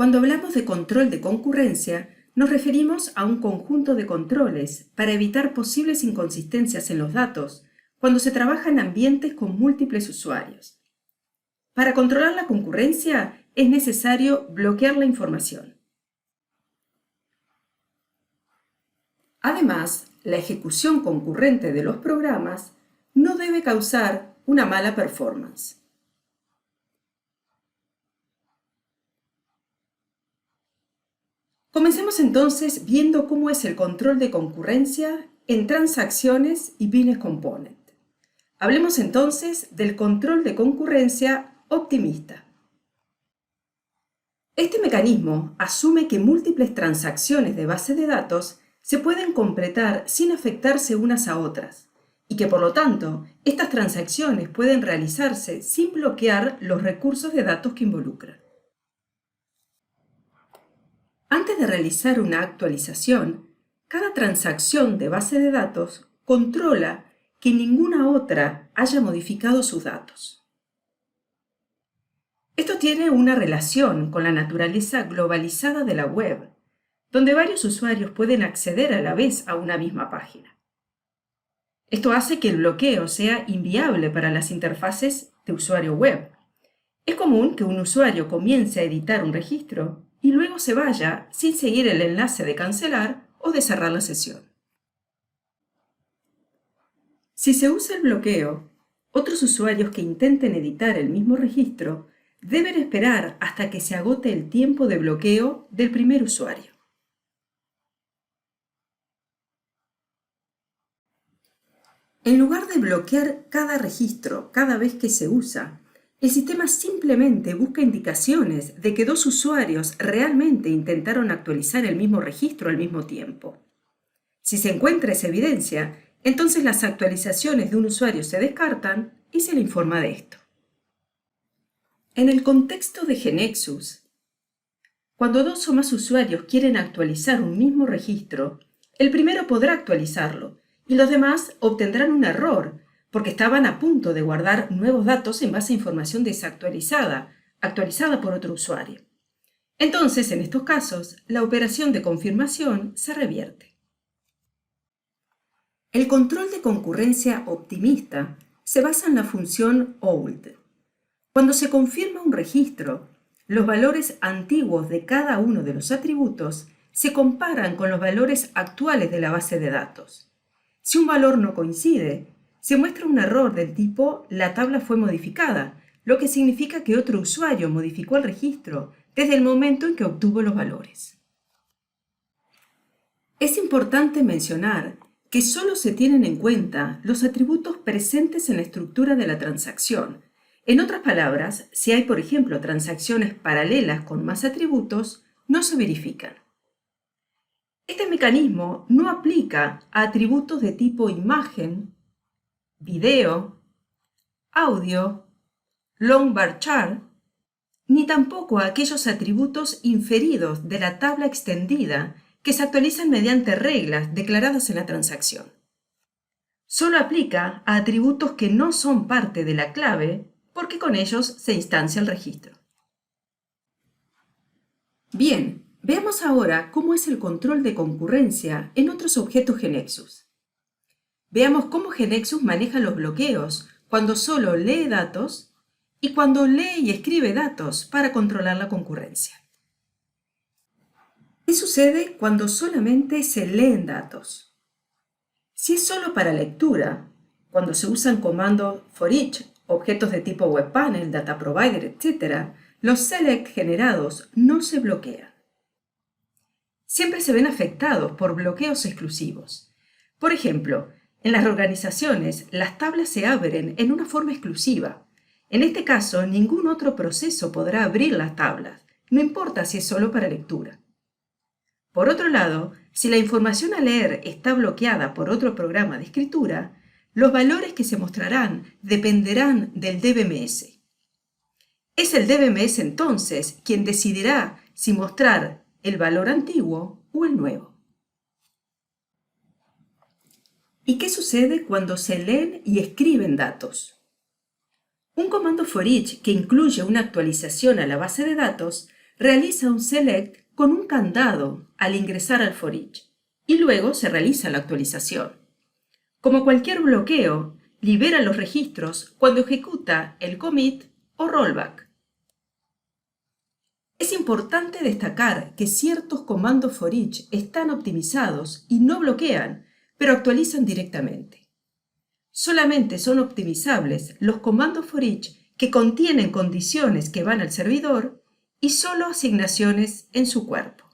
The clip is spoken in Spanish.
Cuando hablamos de control de concurrencia, nos referimos a un conjunto de controles para evitar posibles inconsistencias en los datos cuando se trabaja en ambientes con múltiples usuarios. Para controlar la concurrencia es necesario bloquear la información. Además, la ejecución concurrente de los programas no debe causar una mala performance. Comencemos entonces viendo cómo es el control de concurrencia en transacciones y business component. Hablemos entonces del control de concurrencia optimista. Este mecanismo asume que múltiples transacciones de base de datos se pueden completar sin afectarse unas a otras, y que por lo tanto estas transacciones pueden realizarse sin bloquear los recursos de datos que involucran. Antes de realizar una actualización, cada transacción de base de datos controla que ninguna otra haya modificado sus datos. Esto tiene una relación con la naturaleza globalizada de la web, donde varios usuarios pueden acceder a la vez a una misma página. Esto hace que el bloqueo sea inviable para las interfaces de usuario web. Es común que un usuario comience a editar un registro y luego se vaya sin seguir el enlace de cancelar o de cerrar la sesión. Si se usa el bloqueo, otros usuarios que intenten editar el mismo registro deben esperar hasta que se agote el tiempo de bloqueo del primer usuario. En lugar de bloquear cada registro cada vez que se usa, el sistema simplemente busca indicaciones de que dos usuarios realmente intentaron actualizar el mismo registro al mismo tiempo. Si se encuentra esa evidencia, entonces las actualizaciones de un usuario se descartan y se le informa de esto. En el contexto de GeneXus, cuando dos o más usuarios quieren actualizar un mismo registro, el primero podrá actualizarlo y los demás obtendrán un error porque estaban a punto de guardar nuevos datos en base a información desactualizada, actualizada por otro usuario. Entonces, en estos casos, la operación de confirmación se revierte. El control de concurrencia optimista se basa en la función OLD. Cuando se confirma un registro, los valores antiguos de cada uno de los atributos se comparan con los valores actuales de la base de datos. Si un valor no coincide, se muestra un error del tipo «la tabla fue modificada», lo que significa que otro usuario modificó el registro desde el momento en que obtuvo los valores. Es importante mencionar que solo se tienen en cuenta los atributos presentes en la estructura de la transacción. En otras palabras, si hay, por ejemplo, transacciones paralelas con más atributos, no se verifican. Este mecanismo no aplica a atributos de tipo imagen, video, audio, long bar chart, ni tampoco a aquellos atributos inferidos de la tabla extendida que se actualizan mediante reglas declaradas en la transacción. Solo aplica a atributos que no son parte de la clave porque con ellos se instancia el registro. Bien, veamos ahora cómo es el control de concurrencia en otros objetos GeneXus. Veamos cómo GeneXus maneja los bloqueos cuando solo lee datos y cuando lee y escribe datos para controlar la concurrencia. ¿Qué sucede cuando solamente se leen datos? Si es solo para lectura, cuando se usan comandos for each, objetos de tipo webpanel, data provider, etc., los select generados no se bloquean. Siempre se ven afectados por bloqueos exclusivos. Por ejemplo, en las organizaciones, las tablas se abren en una forma exclusiva. En este caso, ningún otro proceso podrá abrir las tablas, no importa si es solo para lectura. Por otro lado, si la información a leer está bloqueada por otro programa de escritura, los valores que se mostrarán dependerán del DBMS. Es el DBMS entonces quien decidirá si mostrar el valor antiguo o el nuevo. ¿Y qué sucede cuando se leen y escriben datos? Un comando for each que incluye una actualización a la base de datos realiza un select con un candado al ingresar al for each y luego se realiza la actualización. Como cualquier bloqueo, libera los registros cuando ejecuta el commit o rollback. Es importante destacar que ciertos comandos for each están optimizados y no bloquean, pero actualizan directamente. Solamente son optimizables los comandos for each que contienen condiciones que van al servidor y solo asignaciones en su cuerpo.